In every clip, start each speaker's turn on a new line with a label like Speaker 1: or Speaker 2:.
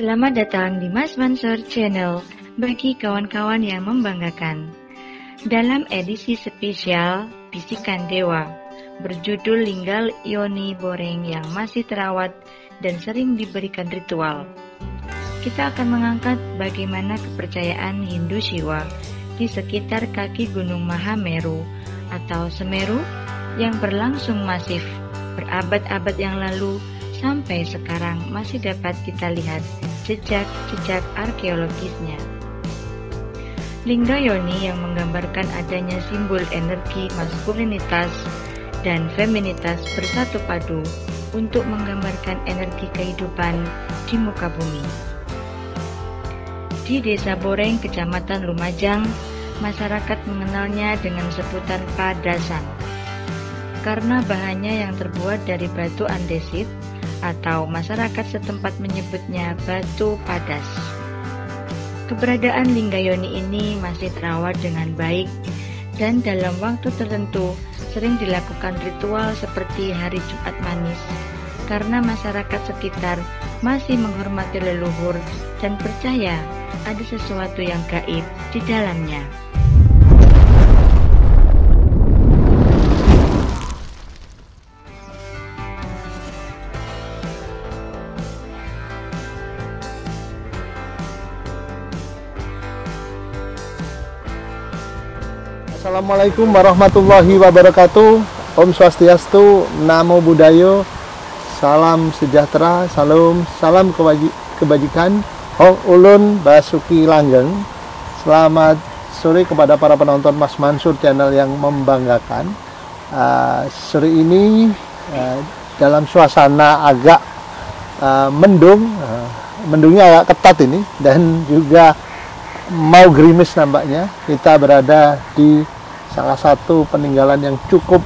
Speaker 1: Selamat datang di Mas Mansur Channel bagi kawan-kawan yang membanggakan. Dalam edisi spesial Bisikan Dewa berjudul Lingga Yoni Boreng yang masih terawat dan sering diberikan ritual, kita akan mengangkat bagaimana kepercayaan Hindu Shiva di sekitar kaki Gunung Mahameru atau Semeru yang berlangsung masif berabad-abad yang lalu sampai sekarang masih dapat kita lihat jejak-jejak arkeologisnya. Lingga Yoni yang menggambarkan adanya simbol energi maskulinitas dan feminitas bersatu padu untuk menggambarkan energi kehidupan di muka bumi. Di Desa Boreng, Kecamatan Lumajang, masyarakat mengenalnya dengan sebutan padasan karena bahannya yang terbuat dari batu andesit atau masyarakat setempat menyebutnya batu padas. Keberadaan Lingga Yoni ini masih terawat dengan baik dan dalam waktu tertentu sering dilakukan ritual seperti hari Jumat Manis karena masyarakat sekitar masih menghormati leluhur dan percaya ada sesuatu yang gaib di dalamnya.
Speaker 2: Assalamualaikum warahmatullahi wabarakatuh. Om Swastiastu, Namo Buddhaya, salam sejahtera, salam kebajikan. Ulun Basuki Langgeng. Selamat sore kepada para penonton Mas Mansur Channel yang membanggakan. Sore ini dalam suasana agak mendung, mendungnya agak ketat ini dan juga mau gerimis nampaknya. Kita berada di salah satu peninggalan yang cukup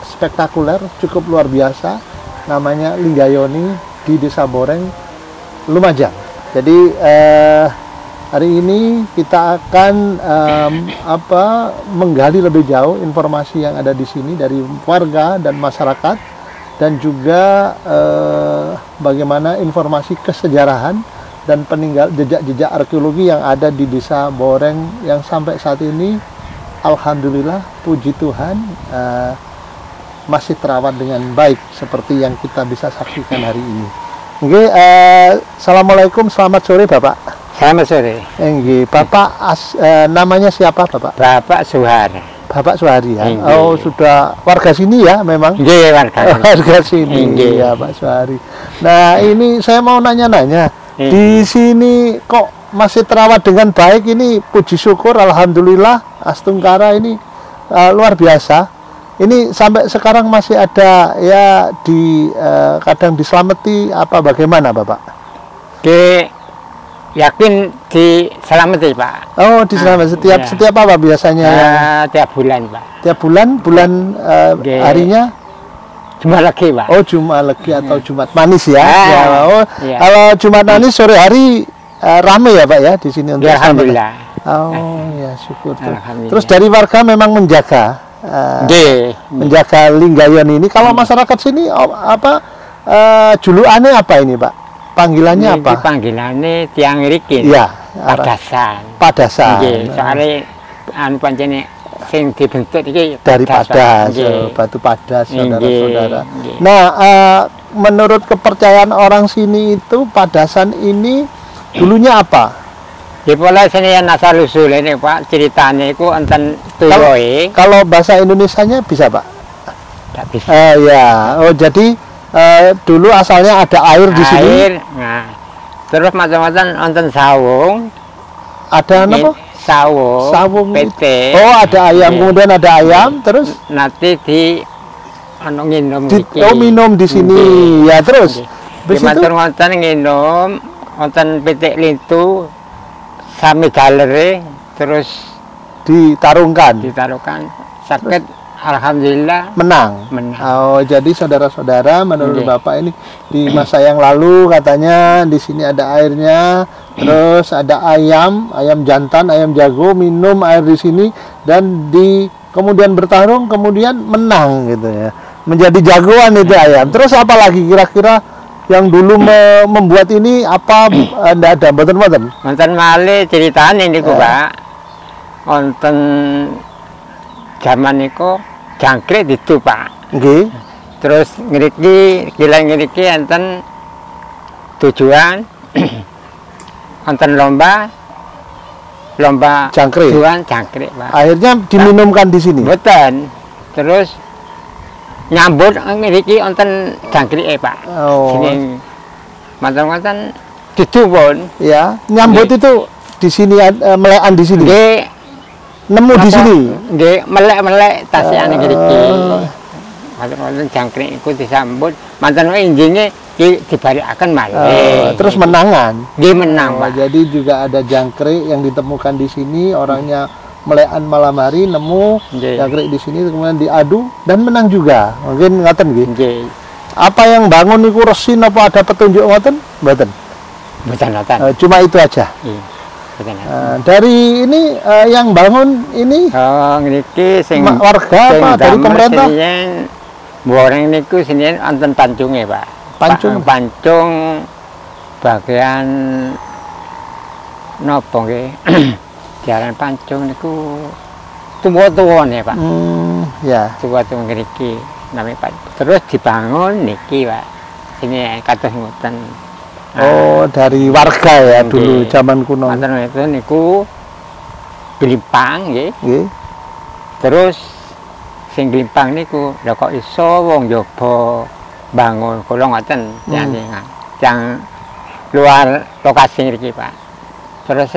Speaker 2: spektakuler, cukup luar biasa, namanya Lingga Yoni di Desa Boreng, Lumajang. Jadi hari ini kita akan menggali lebih jauh informasi yang ada di sini dari warga dan masyarakat, dan juga bagaimana informasi kesejarahan dan jejak-jejak arkeologi yang ada di Desa Boreng yang sampai saat ini alhamdulillah puji Tuhan masih terawat dengan baik seperti yang kita bisa saksikan hari ini. Nggih, assalamualaikum, selamat sore Bapak.
Speaker 3: Selamat sore.
Speaker 2: Nggih, Bapak namanya siapa Bapak?
Speaker 3: Bapak Suhari.
Speaker 2: Bapak Suhari ya.
Speaker 3: Nggih.
Speaker 2: Oh, sudah warga sini ya memang?
Speaker 3: Nggih,
Speaker 2: warga sini.
Speaker 3: Nggih.
Speaker 2: Ya, Pak Suhari. Nah, ini saya mau nanya-nanya. Di sini kok masih terawat dengan baik ini, puji syukur alhamdulillah, astungkara ini luar biasa. Ini sampai sekarang masih ada ya kadang diselamati apa bagaimana Bapak?
Speaker 3: Yakin diselamati Pak.
Speaker 2: Oh, diselamati setiap apa biasanya?
Speaker 3: Tiap bulan Pak.
Speaker 2: Tiap bulan harinya?
Speaker 3: Jumat Legi Pak.
Speaker 2: Oh, Jumat Legi atau Jumat Manis ya?
Speaker 3: Ya.
Speaker 2: Kalau Jumat Manis sore hari rame ya Pak ya di sini untuk
Speaker 3: alhamdulillah.
Speaker 2: Oh ya, syukur. Terus dari warga memang menjaga menjaga Lingga Yoni ini. Kalau masyarakat sini julukannya apa ini Pak? Panggilannya apa?
Speaker 3: Panggilannya tiang rikin.
Speaker 2: Iya, Padasan.
Speaker 3: Soalnya pancene sing dibentuk iki
Speaker 2: dari padas, batu padas, saudara-saudara. Nah, menurut kepercayaan orang sini itu padasan ini dulunya apa?
Speaker 3: Ya pola sini yang asal usul ini Pak, ceritanya itu enten tuyoi.
Speaker 2: Kalau bahasa Indonesianya bisa Pak?
Speaker 3: Tidak bisa.
Speaker 2: Ya, oh jadi dulu asalnya ada air di sini.
Speaker 3: Nah, terus macam-macam enten sawung.
Speaker 2: Ada apa?
Speaker 3: Sawung PT.
Speaker 2: Oh, ada ayam, kemudian ada ayam, terus
Speaker 3: nanti minum
Speaker 2: minum di sini. Ya, terus
Speaker 3: di mantan nginum, wonten PT lintu sami galeri, terus
Speaker 2: ditarungkan
Speaker 3: sakit alhamdulillah
Speaker 2: menang. Oh, jadi saudara-saudara, menurut Bapak ini di masa yang lalu katanya di sini ada airnya, terus ada ayam jantan, ayam jago minum air di sini dan kemudian bertarung, kemudian menang gitu ya. Menjadi jagoan itu ayam. Terus apa lagi kira-kira yang dulu membuat ini apa ndak ada mboten-mboten?
Speaker 3: Wonten malih ceritane niku, Pak. Wonten jaman niku jangkrik ditu, Pak.
Speaker 2: Nggih.
Speaker 3: Terus ngriki, kila ngriki enten tujuan wonten lomba
Speaker 2: Jangkrik.
Speaker 3: tujuan jangkrik, Pak.
Speaker 2: Akhirnya diminumkan di sini.
Speaker 3: Mboten. Terus nyambut ngriki wonten jangkrike, Pak.
Speaker 2: Oh.
Speaker 3: Sini manten-manten dudu pun.
Speaker 2: Ya, nyambut
Speaker 3: Nggih.
Speaker 2: itu di sini melekan di sini.
Speaker 3: Nggih,
Speaker 2: Nemu di sini.
Speaker 3: nggih melek-melek tasihane ngriki. Manten-manten jangkrik iku disambut, manten injine dibarikaken malih.
Speaker 2: Terus menangan.
Speaker 3: Nggih menang, Pak.
Speaker 2: Jadi juga ada jangkrik yang ditemukan di sini, orangnya melekan malam hari nemu
Speaker 3: Nggih.
Speaker 2: jangkrik di sini kemudian diadu dan menang juga. Mungkin ngaten nggih.
Speaker 3: Nggih.
Speaker 2: Apa yang bangun niku resin apa ada petunjuk ngoten? Mboten.
Speaker 3: Mboten-mboten.
Speaker 2: Cuma itu aja.
Speaker 3: Iya. Mboten.
Speaker 2: Dari ini yang bangun ini
Speaker 3: Oh, ngriki sing
Speaker 2: warga
Speaker 3: sing
Speaker 2: apa dari
Speaker 3: damel
Speaker 2: pemerintah?
Speaker 3: sinian Boreng niku sinian wonten pancunge, Pak.
Speaker 2: Pancung?
Speaker 3: Pancung bagian napa nggih? Jalan pancung niku tuwa-tuwane, Pak.
Speaker 2: Ya.
Speaker 3: Tuwa-tuwa ngriki nami Pak. Terus dibangun niki, Pak. Sini kados ngoten.
Speaker 2: Oh, dari warga ya
Speaker 3: Nggih.
Speaker 2: dulu zaman kuno.
Speaker 3: Wonten itu niku Glimpang nggih.
Speaker 2: Nggih.
Speaker 3: Terus sing glimpang niku lha kok iso wong njaba bangun kula ngoten yang luar lokasi ngriki, Pak. Terus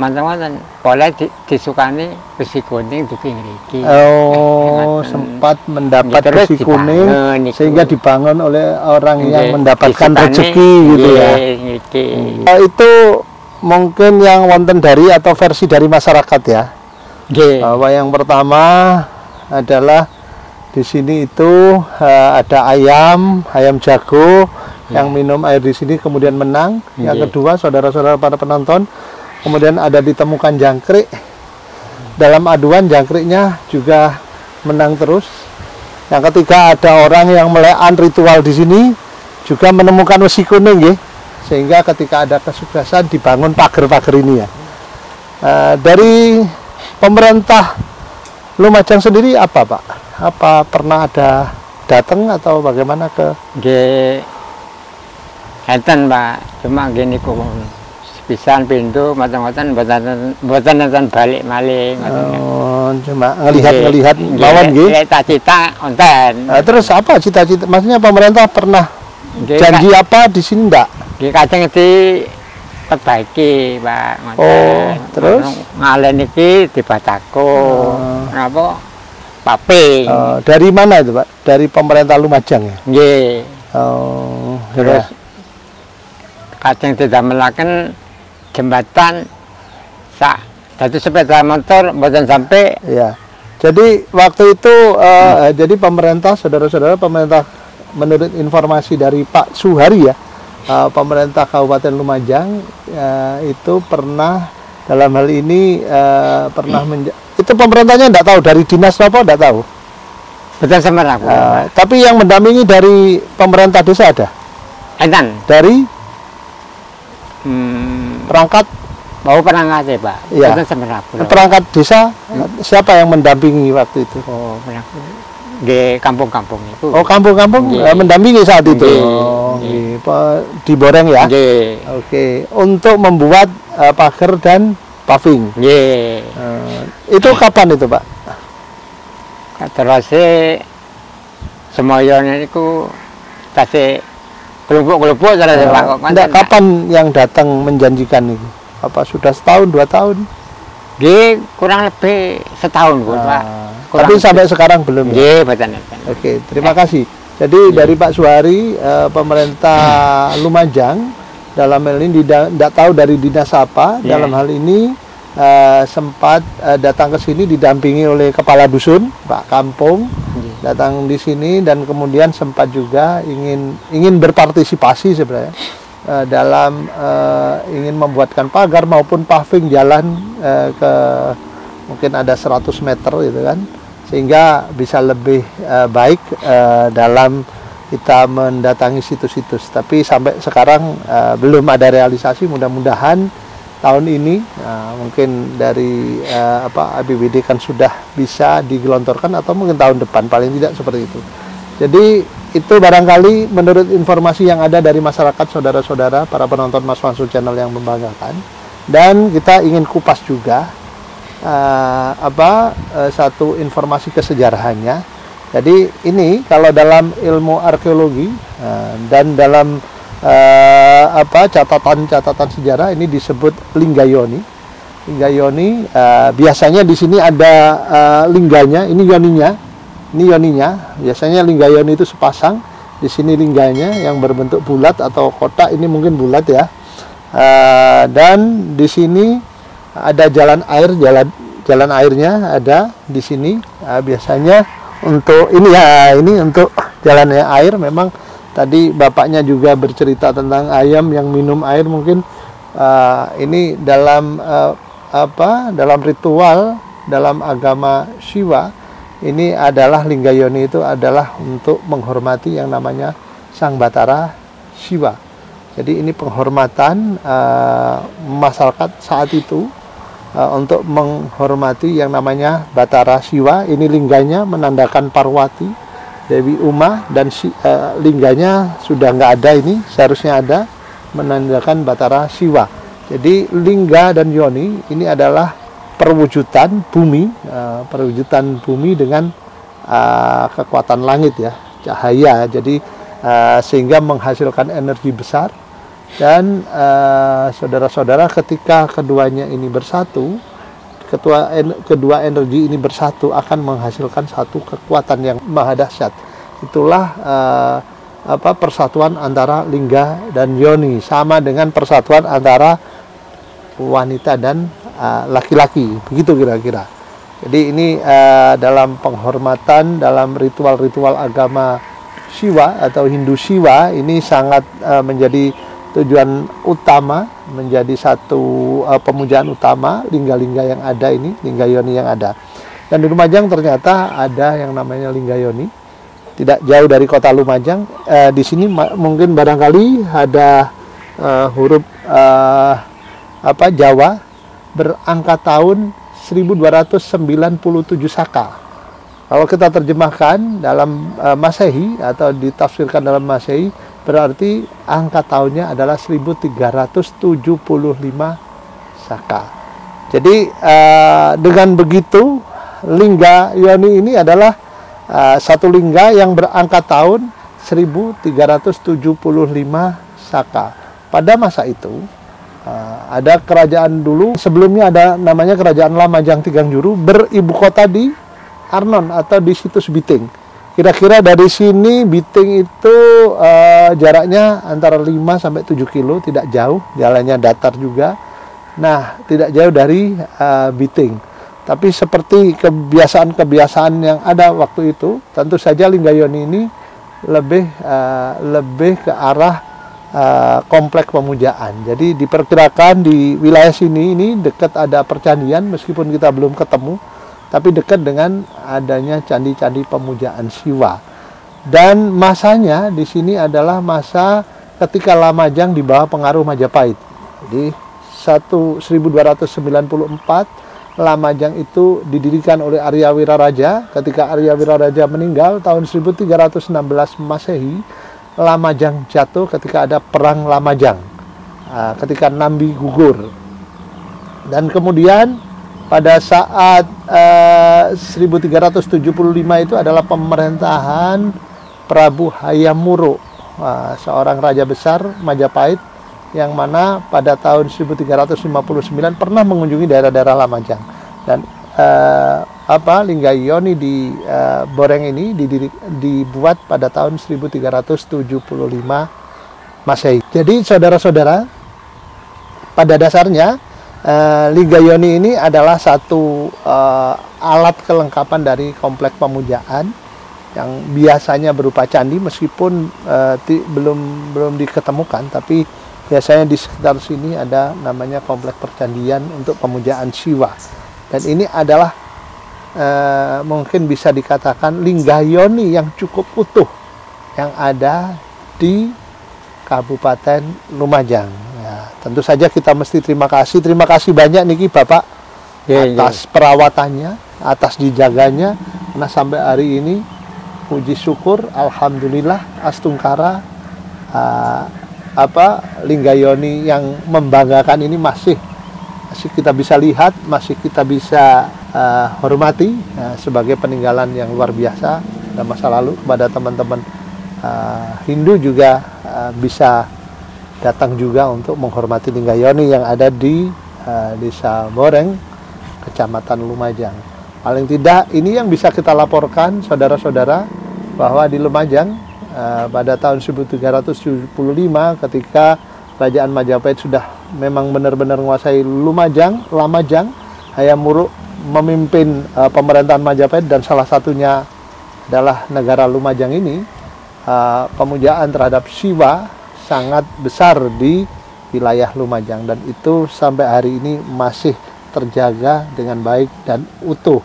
Speaker 3: manten-manten boleh disukani besi kuning dugi ngriki.
Speaker 2: Oh,
Speaker 3: Ngoten.
Speaker 2: sempat mendapat
Speaker 3: Nggih, terus
Speaker 2: besi kuning
Speaker 3: dibangun niku.
Speaker 2: sehingga dibangun oleh orang yang
Speaker 3: Nggih,
Speaker 2: mendapatkan
Speaker 3: disukani,
Speaker 2: rezeki gitu ya.
Speaker 3: nggih, ngriki.
Speaker 2: Itu mungkin yang wonten dari atau versi dari masyarakat ya.
Speaker 3: Nggih.
Speaker 2: Bahwa yang pertama adalah di sini itu ada ayam jago yang minum air di sini kemudian menang. Yang
Speaker 3: Nggih.
Speaker 2: kedua, saudara-saudara para penonton, kemudian ada ditemukan jangkrik. Dalam aduan jangkriknya juga menang terus. Yang ketiga, ada orang yang melekan ritual di sini juga menemukan besi kuning, ya. Sehingga ketika ada kesuksesan dibangun pagar-pagar ini ya. Dari pemerintah Lumajang sendiri apa, Pak? Apa pernah ada datang atau bagaimana ke?
Speaker 3: Nggih. Enten, Pak. Cuma nggih niku pisan pintu mboten enten balik malih ngoten.
Speaker 2: Oh, cuma ngelihat mawon nggih.
Speaker 3: Cita-cita wonten.
Speaker 2: Terus apa cita-cita? Maksudnya pemerintah pernah janji apa di sini ndak?
Speaker 3: Nggih kadang diperbaiki, Pak. Ngoten.
Speaker 2: Oh, terus?
Speaker 3: Ngalen iki dibatako. Napa? Paping.
Speaker 2: Dari mana itu, Pak? Dari pemerintah Lumajang ya?
Speaker 3: Nggih.
Speaker 2: Oh,
Speaker 3: Terus
Speaker 2: ya.
Speaker 3: kadang didamelaken jembatan sak dadi sepeda motor mboten sampai.
Speaker 2: Ya. Jadi waktu itu jadi pemerintah, saudara-saudara, pemerintah menurut informasi dari Pak Suhari ya, pemerintah Kabupaten Lumajang itu pernah dalam hal ini pernah itu pemerintahnya enggak tahu dari dinas apa enggak tahu.
Speaker 3: Betul sama aku.
Speaker 2: Tapi yang mendampingi dari pemerintah desa ada.
Speaker 3: Enten.
Speaker 2: Dari perangkat
Speaker 3: Perangkat ya, Pak.
Speaker 2: Iya.
Speaker 3: Betul sama aku.
Speaker 2: perangkat desa siapa yang mendampingi waktu itu?
Speaker 3: Oh, perangkat. Di kampung-kampung itu.
Speaker 2: Oh, kampung-kampung
Speaker 3: Nggih.
Speaker 2: mendampingi saat itu.
Speaker 3: Nggih.
Speaker 2: Oh, nggih. Di Boreng ya.
Speaker 3: Nggih.
Speaker 2: Oke, untuk membuat pagar dan paving.
Speaker 3: Nggih.
Speaker 2: Itu kapan itu, Pak?
Speaker 3: Terus semoyone niku tasih kelompok-kelompok terus Pak.
Speaker 2: Enggak, kapan yang datang menjanjikan itu? Apa sudah setahun, 2 tahun?
Speaker 3: Nggih, kurang lebih setahun, Pak.
Speaker 2: Tapi sampai sekarang belum ya?
Speaker 3: Nggih, betul.
Speaker 2: Oke, terima kasih. Jadi dari Pak Suhari, pemerintah Lumajang dalam hal ini tidak tahu dari dinas apa, dalam hal ini sempat datang ke sini didampingi oleh kepala dusun, Pak Kampung, datang di sini dan kemudian sempat juga ingin berpartisipasi sebenarnya dalam ingin membuatkan pagar maupun paving jalan ke mungkin ada 100 meter gitu kan, sehingga bisa lebih baik dalam kita mendatangi situs-situs. Tapi sampai sekarang belum ada realisasi. Mudah-mudahan tahun ini mungkin dari APBD kan sudah bisa digelontorkan, atau mungkin tahun depan, paling tidak seperti itu. Jadi itu barangkali menurut informasi yang ada dari masyarakat, saudara-saudara para penonton Mas Mansur Channel yang membanggakan. Dan kita ingin kupas juga satu informasi kesejarahannya. Jadi ini kalau dalam ilmu arkeologi dan dalam catatan sejarah ini disebut Linggayoni. Linggayoni biasanya di sini ada lingganya, ini yoninya. Biasanya Linggayoni itu sepasang. Di sini lingganya yang berbentuk bulat atau kotak, ini mungkin bulat ya. Dan di sini ada jalan air, jalan airnya ada di sini. Biasanya untuk ini untuk jalannya air. Memang tadi bapaknya juga bercerita tentang ayam yang minum air. Mungkin ini dalam dalam ritual dalam agama Siwa, ini adalah Linggayoni itu adalah untuk menghormati yang namanya Sang Batara Siwa. Jadi ini penghormatan masyarakat saat itu untuk menghormati yang namanya Batara Siwa. Ini lingganya menandakan Parwati, Dewi Uma, dan lingganya sudah nggak ada, ini seharusnya ada, menandakan Batara Siwa. Jadi lingga dan yoni ini adalah perwujudan bumi dengan kekuatan langit ya, cahaya. Jadi sehingga menghasilkan energi besar. Dan saudara-saudara, ketika keduanya ini bersatu, kedua energi ini bersatu akan menghasilkan satu kekuatan yang maha dahsyat. Itulah persatuan antara lingga dan yoni, sama dengan persatuan antara wanita dan laki-laki, begitu kira-kira. Jadi ini dalam penghormatan, dalam ritual-ritual agama Siwa atau Hindu Siwa, ini sangat menjadi tujuan utama, menjadi satu pemujaan utama lingga-lingga yang ada ini, Linggayoni yang ada. Dan di Lumajang ternyata ada yang namanya Linggayoni, tidak jauh dari kota Lumajang. Di sini mungkin barangkali ada huruf Jawa berangka tahun 1297 Saka. Kalau kita terjemahkan dalam Masehi atau ditafsirkan dalam Masehi, berarti angka tahunnya adalah 1375 Saka. Jadi dengan begitu Linggayoni ini adalah satu lingga yang berangka tahun 1375 Saka. Pada masa itu ada kerajaan dulu, sebelumnya ada namanya Kerajaan Lamajang Tigangjuru, beribu kota di Arnon atau di situs Biting. Kira-kira dari sini Biting itu jaraknya antara 5 sampai 7 kilo, tidak jauh, jalannya datar juga. Nah, tidak jauh dari Biting. Tapi seperti kebiasaan-kebiasaan yang ada waktu itu, tentu saja Linggayoni ini lebih ke arah kompleks pemujaan. Jadi diperkirakan di wilayah sini ini dekat ada percandian, meskipun kita belum ketemu, tapi dekat dengan adanya candi-candi pemujaan Siwa. Dan masanya di sini adalah masa ketika Lamajang di bawah pengaruh Majapahit. Jadi 1294 Lamajang itu didirikan oleh Arya Wiraraja. Ketika Arya Wiraraja meninggal tahun 1316 Masehi, Lamajang jatuh ketika ada perang Lamajang, ketika Nambi gugur. Dan kemudian pada saat 1375 itu adalah pemerintahan Prabu Hayam Wuruk, seorang raja besar Majapahit, yang mana pada tahun 1359 pernah mengunjungi daerah-daerah Lamajang. Dan Linggayoni di Boreng ini dibuat pada tahun 1375 Masehi. Jadi saudara-saudara, pada dasarnya Linggayoni ini adalah satu alat kelengkapan dari kompleks pemujaan yang biasanya berupa candi, meskipun belum diketemukan, tapi biasanya di sekitar sini ada namanya kompleks percandian untuk pemujaan Siwa. Dan ini adalah mungkin bisa dikatakan Linggayoni yang cukup utuh, yang ada di Kabupaten Lumajang. Ya, tentu saja kita mesti terima kasih banyak niki Bapak atas perawatannya, atas dijaganya, karena sampai hari ini puji syukur alhamdulillah Astungkara Linggayoni yang membanggakan ini masih kita bisa lihat, masih kita bisa hormati sebagai peninggalan yang luar biasa pada masa lalu. Kepada teman-teman Hindu juga bisa datang juga untuk menghormati Linggayoni yang ada di Desa Boreng, Kecamatan Lumajang. Paling tidak ini yang bisa kita laporkan saudara-saudara, bahwa di Lumajang pada tahun 1375 ketika Kerajaan Majapahit sudah memang benar-benar menguasai Lamajang, Hayam Wuruk memimpin pemerintahan Majapahit, dan salah satunya adalah negara Lumajang ini. Pemujaan terhadap Siwa sangat besar di wilayah Lumajang, dan itu sampai hari ini masih terjaga dengan baik dan utuh.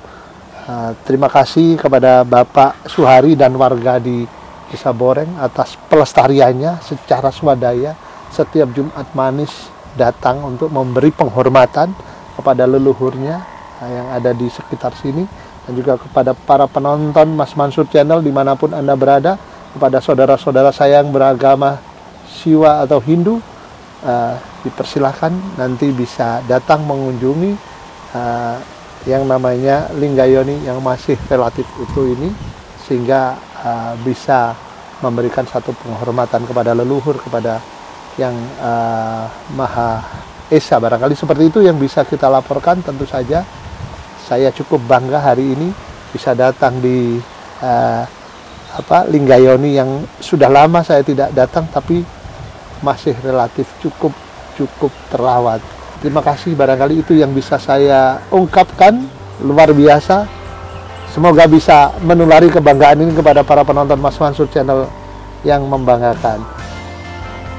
Speaker 2: Terima kasih kepada Bapak Suhari dan warga di Desa Boreng atas pelestariannya secara swadaya. Setiap Jumat Manis datang untuk memberi penghormatan kepada leluhurnya yang ada di sekitar sini, dan juga kepada para penonton Mas Mansur Channel dimanapun Anda berada, kepada saudara-saudara saya yang beragama Siwa atau Hindu, dipersilahkan nanti bisa datang mengunjungi yang namanya Linggayoni yang masih relatif utuh ini, sehingga bisa memberikan satu penghormatan kepada leluhur, kepada yang Maha Esa. Barangkali seperti itu yang bisa kita laporkan. Tentu saja saya cukup bangga hari ini bisa datang di Linggayoni yang sudah lama saya tidak datang, tapi masih relatif cukup terawat. Terima kasih, barangkali itu yang bisa saya ungkapkan. Luar biasa. Semoga bisa menulari kebanggaan ini kepada para penonton Mas Mansur Channel yang membanggakan.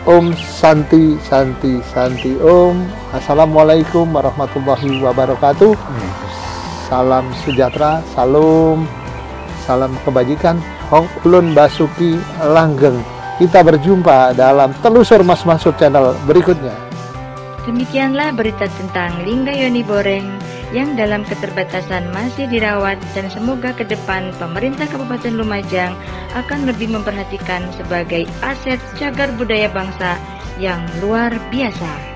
Speaker 2: Om Santi Santi Santi Om. Assalamualaikum warahmatullahi wabarakatuh. Salam sejahtera, salam kebajikan. Hong Ulun Basuki Langgeng. Kita berjumpa dalam telusur Mas Mansur Channel berikutnya.
Speaker 1: Demikianlah berita tentang Linggayoni Boreng yang dalam keterbatasan masih dirawat, dan semoga ke depan pemerintah Kabupaten Lumajang akan lebih memperhatikan sebagai aset cagar budaya bangsa yang luar biasa.